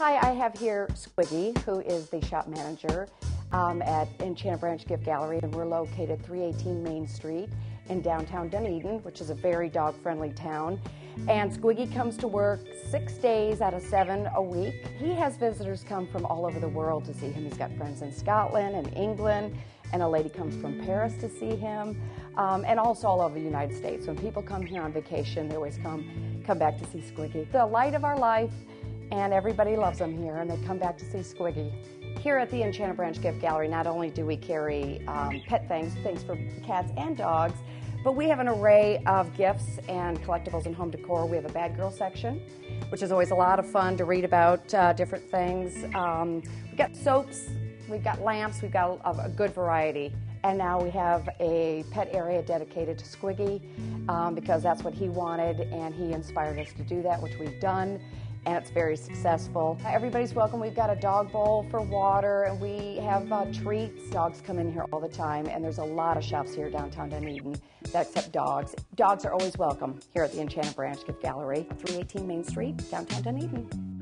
Hi, I have here Squiggy, who is the shop manager at Enchanted Branch Gift Gallery, and we're located 318 Main Street in downtown Dunedin, which is a very dog-friendly town. And Squiggy comes to work 6 days out of 7 a week. He has visitors come from all over the world to see him. He's got friends in Scotland and England, and a lady comes from Paris to see him, and also all over the United States. When people come here on vacation, they always come back to see Squiggy. The light of our life, and everybody loves him here, and they come back to see Squiggy. Here at the Enchanted Branch Gift Gallery, not only do we carry pet things for cats and dogs, but we have an array of gifts and collectibles and home decor. We have a Bad Girl section, which is always a lot of fun to read about different things. We've got soaps, we've got lamps, we've got a good variety. And now we have a pet area dedicated to Squiggy because that's what he wanted, and he inspired us to do that, which we've done, and it's very successful. Everybody's welcome. We've got a dog bowl for water, and we have treats. Dogs come in here all the time, and there's a lot of shops here downtown Dunedin that accept dogs. Dogs are always welcome here at the Enchanted Branch Gift Gallery, 318 Main Street, downtown Dunedin.